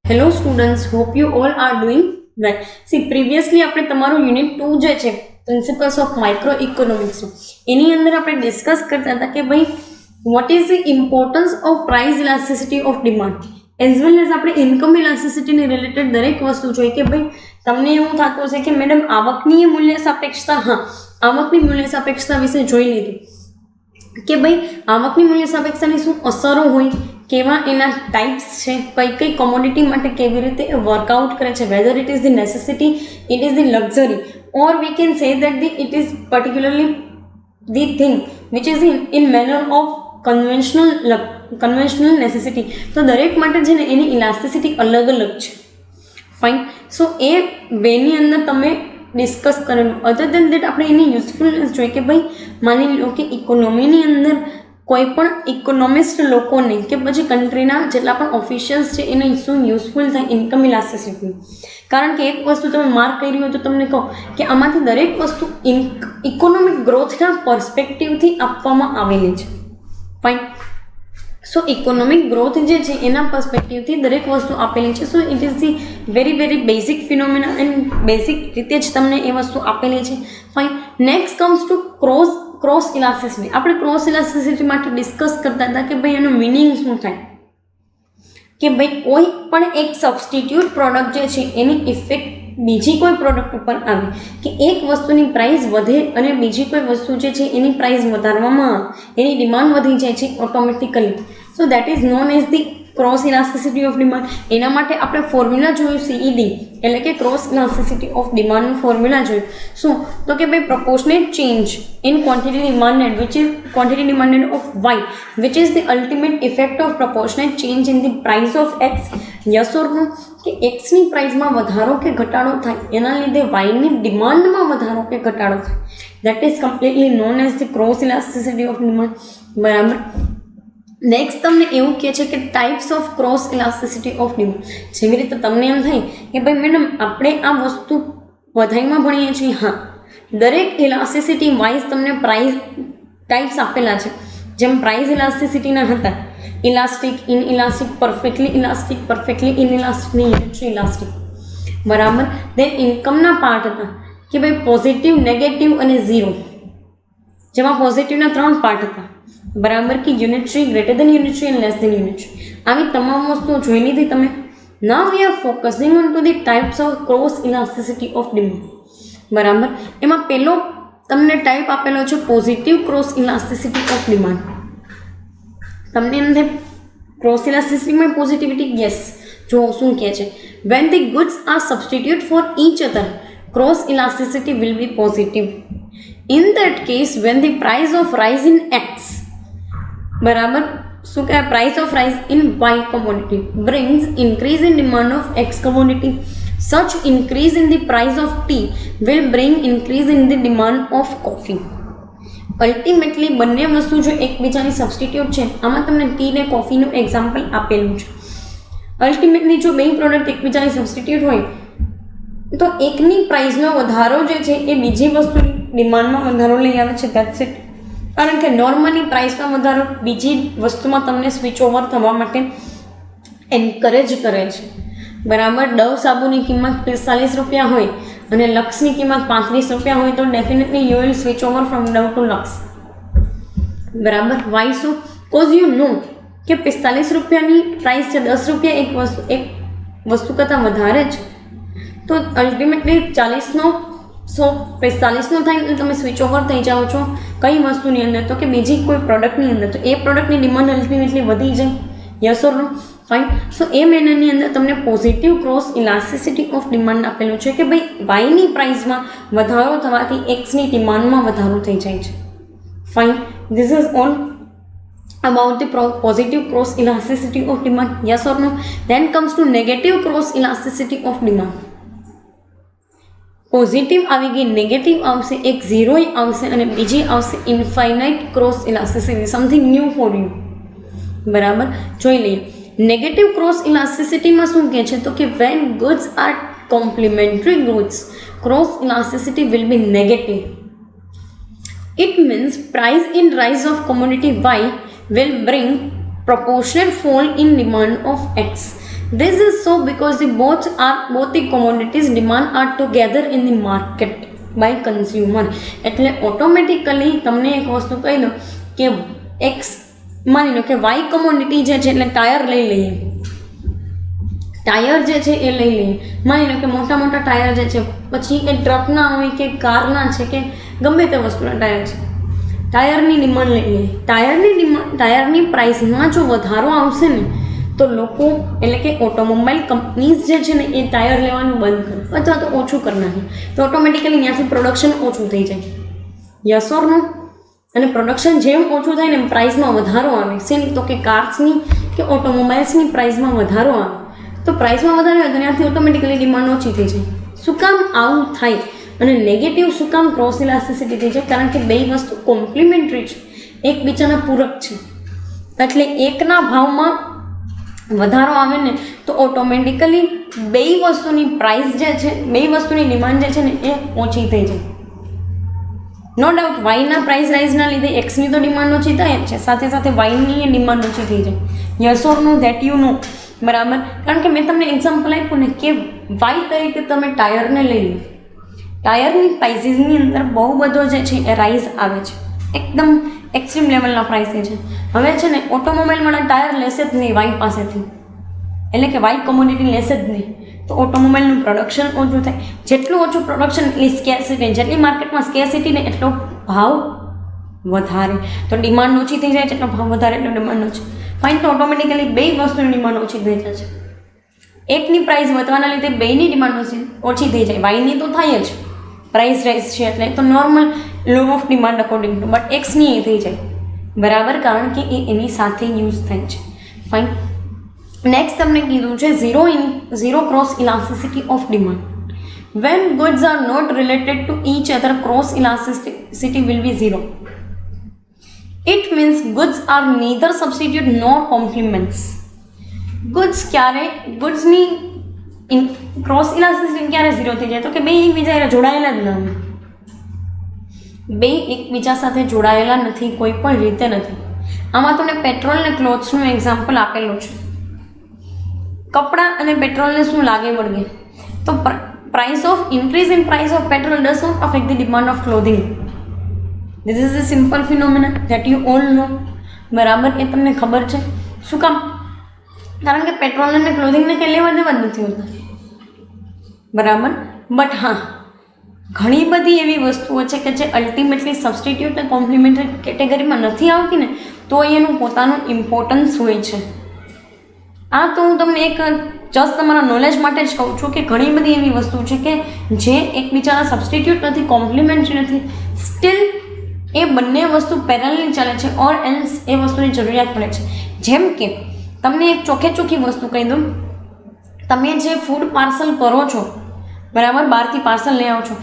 Hello students, hope you all are doing well. C previously આપણે તમારું unit 2 જે છે પ્રિન્સિપલ્સ ઓફ માઇક્રો ઇકોનોમિક્સનું એની અંદર આપણે ડિસ્કસ કરતા હતા કે ભાઈ what is the importance of price elasticity of demand as well as આપણે ઇન્કમ ઇલાસ્ટિસિટીને રિલેટેડ દરેક વસ્તુ જોઈએ કે ભાઈ તમને એવું થતું હશે કે મેડમ આવકની મૂલ્ય સાપેક્ષતા, હા આવકની મૂલ્ય સાપેક્ષતા વિશે જોઈ લીધું કે ભાઈ આવકની મૂલ્ય સાપેક્ષતાની શું અસરો હોય, કેવા એના ટાઈપ્સ છે, કઈ કઈ કોમોડિટી માટે કેવી રીતે વર્કઆઉટ કરે છે, weather it is the necessity, it is the luxury, or we can say that it is particularly the thing which is in manner of conventional necessity. તો દરેક માટે છે ને એની ઇલાસ્ટિસિટી અલગ અલગ છે. ફાઇન. સો એ વેની અંદર તમે ડિસ્કસ કરેલું. અધર દેન દેટ આપણે એની યુઝફુલનેસ જોઈએ કે ભાઈ માની લો કે ઇકોનોમીની અંદર કોઈ પણ ઇકોનોમિસ્ટ લોકોને કે પછી કન્ટ્રીના જેટલા પણ ઓફિશિયલ્સ છે એને શું યુઝફુલ થાય ઇન્કમ ઇલાસ્ટિસિટી. કારણ કે એક વસ્તુ તમે માર્ક કરી હોય તો તમને કહો કે આમાંથી દરેક વસ્તુ ઇકોનોમિક ગ્રોથના પર્સપેક્ટિવથી આપવામાં આવેલી છે. ફાઇન. સો ઇકોનોમિક ગ્રોથ જે છે એના પર્સપેક્ટિવથી દરેક વસ્તુ આપેલી છે. સો it is the very basic phenomena and basic રીતે જ તમને એ વસ્તુ આપેલી છે. Fine. Next comes to cross elasticity. આપણે ક્રોસ ઇલાસ્ટિસિટી માટે ડિસ્કસ કરતા હતા કે ભાઈ એનું મિનિંગ શું થાય કે ભાઈ કોઈ પણ એક સબસ્ટિટ્યૂટ પ્રોડક્ટ જે છે એની ઇફેક્ટ બીજી કોઈ પ્રોડક્ટ ઉપર આવે કે એક વસ્તુની પ્રાઇસ વધે અને બીજી કોઈ વસ્તુ જે છે એની પ્રાઇસ વધારવામાં આવે, એની ડિમાન્ડ વધી જાય છે automatically. So that is known as the cross elasticity of demand. એના માટે આપણે ફોર્મ્યુલા જોયું CED એટલે કે ક્રોસ ઇલાસ્ટિસિટી ઓફ ડિમાન્ડનું ફોર્મ્યુલા જોયું. શું તો કે ભાઈ proportionate change in quantity demanded of Y which is the ultimate effect of proportionate change in the price of X. Yes or no? કે એક્સની પ્રાઇસમાં વધારો કે ઘટાડો થાય એના લીધે વાયની ડિમાન્ડમાં વધારો કે ઘટાડો થાય. That is completely non as the cross elasticity of demand. બરાબર. નેક્સ્ટ તમને એવું કહે છે કે types of cross elasticity of demand. જેવી રીતે તમને એમ થાય કે ભાઈ મેડમ આપણે આ વસ્તુ બધામાં ભણીએ છીએ, હા દરેક ઇલાસ્ટિસિટી વાઇઝ તમને પ્રાઇસ ટાઈપ્સ આપેલા છે. જેમ પ્રાઇસ ઇલાસ્ટિસિટીના હતા ઇલાસ્ટિક, ઇનઇલાસ્ટિક, પરફેક્ટલી ઇનઇલાસ્ટિક ને યુનિટરી ઇલાસ્ટિક. બરાબર. દેન ઇન્કમના પાર્ટ હતા કે ભાઈ પોઝિટિવ, નેગેટિવ અને ઝીરો, જેમાં પોઝિટિવના 3 પાર્ટ હતા. બરાબર. કે unitary, greater than unitary and less than unitary. આવી તમામ વસ્તુઓ જોઈ લીધી તમે. Now we are focusing on to the types of cross elasticity of demand. બરાબર. એમાં પહેલો તમને ટાઈપ આપેલો છે positive cross elasticity of demand. તમને એમ થાય ક્રોસ ઇલાસ્ટિસિટીમાં પોઝિટિવિટી? યસ. જો શું કહે છે, when the goods are substitute for each other cross elasticity will be positive. In that case when the price of rise in X, બરાબર, શું કહેવાય, price of rise in Y commodity brings increase in demand of X commodity. Such increase in the price of tea will bring increase in the demand of coffee. Ultimately બંને વસ્તુ જો એકબીજાની substitute છે, આમાં તમને ટી ને કોફીનું example આપેલું છે. અલ્ટિમેટલી જો બે પ્રોડક્ટ એકબીજાની સબસ્ટિટ્યુટ હોય તો એકની પ્રાઇસનો વધારો જે છે એ બીજી વસ્તુની ડિમાન્ડમાં વધારો લઈ આવે છે. That's it. કારણ કે નોર્મલી પ્રાઇસમાં વધારો બીજી વસ્તુમાં તમને સ્વિચ ઓવર થવા માટે એન્કરેજ કરે છે. બરાબર. ડવ સાબુની કિંમત 45 રૂપિયા હોય અને લક્સની કિંમત 35 રૂપિયા હોય તો definitely you will switch over from Dove to Lux. બરાબર. વાય શું? કોઝ યુ નો કે 45 રૂપિયાની પ્રાઇસ છે, 10 રૂપિયા એક વસ્તુ કરતાં વધારે છે. તો અલ્ટિમેટલી 45નો થાય એટલે તમે સ્વિચ ઓવર થઈ જાઓ છો કઈ વસ્તુની અંદર? તો કે બીજી કોઈ પ્રોડક્ટની અંદર. તો એ પ્રોડક્ટની ડિમાન્ડ અલ્ટિમેટલી વધી જાય. Yes or no? ફાઇન. સો એ મેનરની અંદર તમને positive cross elasticity of demand આપેલું છે કે ભાઈ વાયની પ્રાઇસમાં વધારો થવાથી એક્સની ડિમાન્ડમાં વધારો થઈ જાય છે. Fine. This is all about the positive cross elasticity of demand. Yes or no? Then comes to negative cross elasticity of demand. Positive આવી ગઈ, નેગેટિવ આવશે, એક ઝીરોય આવશે અને બીજી આવશે infinite cross elasticity, something new for you. બરાબર. જોઈ લઈએ. નેગેટિવ ક્રોસ ઇલાસ્ટિસિટીમાં શું કહે છે તો કે when goods are complementary goods cross elasticity will be negative. It means price in rise of commodity Y will bring proportional fall in demand of X. This is so because both the commodities demand are together in the market by consumer. એટલે automatically તમને એક વસ્તુ કહી દો કે x માની લો કે Y commodity જે છે એટલે ટાયર લઈ લઈએ, ટાયર જે છે એ લઈ લઈએ, માની લો કે મોટા મોટા ટાયર જે છે, પછી એ ટ્રકના હોય કે કારના છે કે ગમે તે વસ્તુના ટાયર છે, ટાયરની ડિમાન્ડ લઈ લઈએ. ટાયરની પ્રાઇસમાં જો વધારો આવશે ને તો લોકો એટલે કે ઓટોમોબાઈલ કંપનીઝ જે છે ને એ ટાયર લેવાનું બંધ કરે અથવા તો ઓછું કરી નાખે, તો ઓટોમેટિકલી ત્યાંથી પ્રોડક્શન ઓછું થઈ જાય. યસ ઓર નો? અને પ્રોડક્શન જેમ ઓછું થાય ને એમ પ્રાઇસમાં વધારો આવે. શેની? તો કે કાર્સની કે ઓટોમોબાઈલ્સની પ્રાઇસમાં વધારો આવે. તો પ્રાઇસમાં વધારો આવે તો ત્યાંથી ઓટોમેટિકલી ડિમાન્ડ ઓછી થઈ જાય. શું કામ આવું થાય? અને નેગેટિવ શું કામ ક્રોસ ઇલાસ્ટિસિટી થઈ જાય? કારણ કે બે વસ્તુ કોમ્પ્લિમેન્ટરી છે, એકબીજાના પૂરક છે. એટલે એકના ભાવમાં વધારો આવે ને તો ઓટોમેટિકલી બે વસ્તુની પ્રાઇસ જે છે, બે વસ્તુની ડિમાન્ડ જે છે ને એ ઓછી થઈ જાય. નો ડાઉટ વાયના પ્રાઇસ રાઇઝના લીધે એક્સની તો ડિમાન્ડ ઓછી થાય જ છે, સાથે સાથે વાયની એ ડિમાન્ડ ઓછી થઈ જાય. Yes or no? That you know. બરાબર. કારણ કે મેં તમને એક્ઝામ્પલ આપ્યું ને કે વાય તરીકે તમે ટાયરને લઈ લો, ટાયરની પ્રાઇસીસની અંદર બહુ બધો જે છે એ રાઇઝ આવે છે, એકદમ એક્સ્ટ્રીમ લેવલના પ્રાઇસે છે. હવે છે ને ઓટોમોબાઈલવાળા ટાયર લેશે જ નહીં વાય પાસેથી, એટલે કે વાય કોમોડિટી લેશે જ નહીં, તો ઓટોમોબાઈલનું પ્રોડક્શન ઓછું થાય. જેટલું ઓછું પ્રોડક્શન એટલી સ્કેરસિટી, જેટલી માર્કેટમાં સ્કેરસિટી ને એટલો ભાવ વધારે, તો ડિમાન્ડ ઓછી થઈ જાય છે, એટલો ભાવ વધારે એટલો ડિમાન્ડ ઓછી. ફાઇન. તો ઓટોમેટિકલી બે વસ્તુની ડિમાન્ડ ઓછી થઈ જાય છે. એકની પ્રાઇસ વધવાના લીધે બેની ડિમાન્ડ ઓછી થઈ જાય. વાયની તો થાય જ, પ્રાઇસ રાઇઝ છે એટલે તો normal law of demand according to, but એક્સની એ થઈ જાય. બરાબર. કારણ કે એ એની સાથે યુઝ થાય છે. ફાઇન. નેક્સ્ટ તમને કીધું છે zero cross elasticity of demand. When goods are not related to each other, cross elasticity will be zero. It means goods are neither substitute nor complements. ગુડ્સની ક્રોસ ઇલાસ્ટિસિટી ક્યારે zero થઈ જાય? તો કે બે એકબીજા જોડાયેલા જ ન હોય, બે એકબીજા સાથે જોડાયેલા નથી, કોઈ પણ રીતે નથી. આમાં તમને પેટ્રોલ અને ક્લોથ્સનું એક્ઝામ્પલ આપેલું છે. કપડાં અને પેટ્રોલને શું લાગે વળગે? તો price of increase in price of petrol does not affect the demand of clothing. This is a simple phenomena that you all know. બરાબર. એ તમને ખબર છે. શું કામ? કારણ કે પેટ્રોલ અને ક્લોથિંગને કંઈ લેવા દેવા જ નથી હોતા. બરાબર. બટ હા, ઘણી બધી એવી વસ્તુઓ છે કે જે અલ્ટિમેટલી સબસ્ટિટ્યુટ અને કોમ્પ્લિમેન્ટરી કેટેગરીમાં નથી આવતી ને, તો એનું પોતાનું ઇમ્પોર્ટન્સ હોય છે. આ તો હું તમને એક જસ્ટ તમારા નોલેજ માટે જ કહું છું કે ઘણી બધી એવી વસ્તુ છે કે જે એકબીજાના સબસ્ટિટ્યુટ નથી, કોમ્પ્લિમેન્ટરી નથી, સ્ટીલ એ બંને વસ્તુ પેરેલલી ચાલે છે, ઓર એલ્સ એ વસ્તુની જરૂરિયાત પડે છે. જેમ કે તમને એક ચોખ્ખી વસ્તુ કહી દઉં, તમે જે ફૂડ પાર્સલ કરો છો, બરાબર, બહારથી પાર્સલ લઈ આવો છો,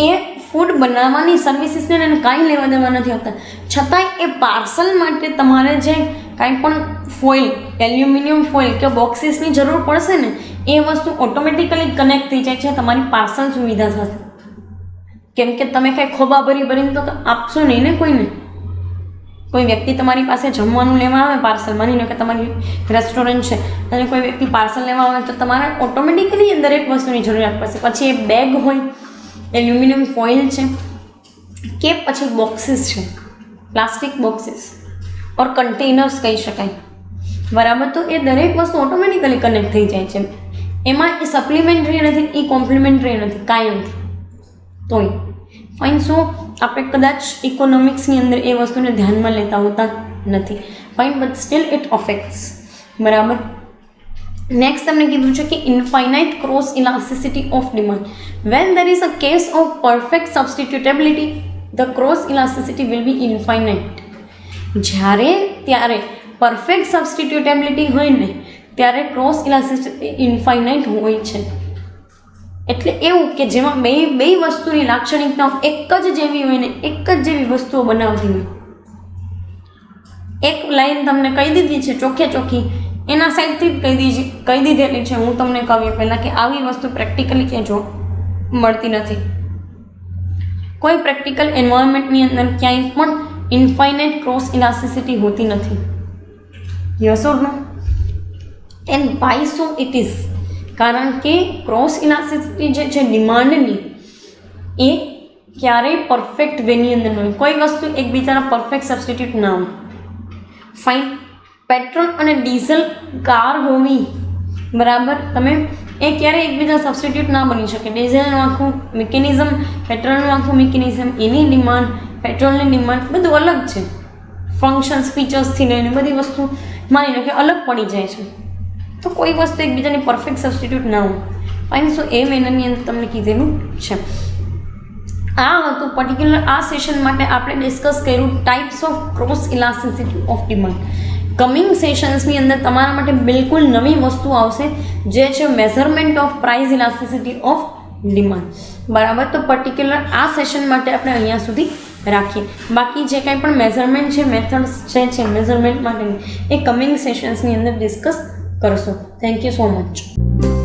એ ફૂડ બનાવવાની સર્વિસીસને એને કાંઈ લેવા દેવા નથી હોતા, છતાંય એ પાર્સલ માટે તમારે જે કાંઈ પણ ફોઇલ, એલ્યુમિનિયમ ફોઇલ કે બોક્સીસની જરૂર પડશે ને, એ વસ્તુ ઓટોમેટિકલી કનેક્ટ થઈ જાય છે તમારી પાર્સલ સુવિધા સાથે. કેમ કે તમે કાંઈ ખોબા ભરીને તો આપશો નહીં ને કોઈને. કોઈ વ્યક્તિ તમારી પાસે જમવાનું લેવા આવે પાર્સલ, માની લો કે તમારી રેસ્ટોરન્ટ છે અને કોઈ વ્યક્તિ પાર્સલ લેવા આવે તો તમારે ઓટોમેટિકલી દરેક વસ્તુની જરૂરિયાત પડશે. પછી એ બેગ હોય, એલ્યુમિનિયમ ફોઇલ છે કે પછી બોક્સીસ છે, પ્લાસ્ટિક બોક્સીસ ઓર કન્ટેનર્સ કહી શકાય. બરાબર. તો એ દરેક વસ્તુ ઓટોમેટિકલી કનેક્ટ થઈ જાય છે. એમાં એ સપ્લિમેન્ટરી નથી, એ કોમ્પ્લિમેન્ટરી નથી, કાયમથી. તોય ફાઇન. સો આપણે કદાચ ઇકોનોમિક્સની અંદર એ વસ્તુને ધ્યાનમાં લેતા હોતા નથી. Fine. But still it affects. બરાબર. નેક્સ્ટ તમને કીધું છે કે infinite cross elasticity of demand. When there is a case of perfect substitutability, the cross elasticity will be infinite. ત્યારે પરફેક્ટ સબસ્ટિટ્યુટેબિલિટી હોય ને ત્યારે ક્રોસ ઇલાસ્ટિસિટી ઇન્ફાઇનાઇટ હોય છે. એટલે એવું કે જેમાં બે વસ્તુની લાક્ષણિકતાઓ એક જ જેવી હોય ને, એક જ જેવી વસ્તુઓ બનાવતી હોય. એક લાઈન તમને કહી દીધી છે ચોખ્ખી, એના સાઈડથી જ કહી દીધેલી છે. હું તમને કહ્યું પહેલાં કે આવી વસ્તુ પ્રેક્ટિકલી ક્યાંય મળતી નથી. કોઈ પ્રેક્ટિકલ એન્વાયરમેન્ટની અંદર ક્યાંય પણ ઇન્ફાઇનાઇટ ક્રોસ ઇલાસ્ટિસિટી હોતી નથી. Yes or no? And why so it is, કારણ કે ક્રોસ ઇલાસ્ટિસિટી જે છે ડિમાન્ડની એ ક્યારેય પરફેક્ટ વેની અંદર ન હોય, કોઈ વસ્તુ એકબીજાના પરફેક્ટ સબસ્ટિટ્યુટ ના હોય. ફાઇન. પેટ્રોલ અને ડીઝલ કાર હોવી, બરાબર, તમે એ ક્યારેય એકબીજા સબસ્ટિટ્યુટ ના બની શકે. ડીઝલનું આખું મિકેનિઝમ, પેટ્રોલનું આખું મિકેનિઝમ, એની ડિમાન્ડ, પેટ્રોલની ડિમાન્ડ બધું અલગ છે. ફંક્શન્સ, ફીચર્સથી લઈને બધી વસ્તુ માની લો કે અલગ પડી જાય છે. તો કોઈ વસ્તુ એકબીજાની પરફેક્ટ સબસ્ટિટ્યુટ ના હોય. ફાઇન. સો એ મેનરની અંદર તમને કીધેલું છે. આ હતું પર્ટિક્યુલર આ સેશન માટે આપણે ડિસ્કસ કર્યું types of cross elasticity of demand. Coming સેશન્સની અંદર તમારા માટે બિલકુલ નવી વસ્તુ આવશે, જે છે measurement of price elasticity of demand. બરાબર. તો પર્ટિક્યુલર આ સેશન માટે આપણે અહીંયા સુધી રાખીએ. બાકી જે કાંઈ પણ મેઝરમેન્ટ છે, મેથડ્સ છે મેઝરમેન્ટ માટેની, એ કમિંગ સેશન્સની અંદર ડિસ્કસ કરશું. Thank you so much.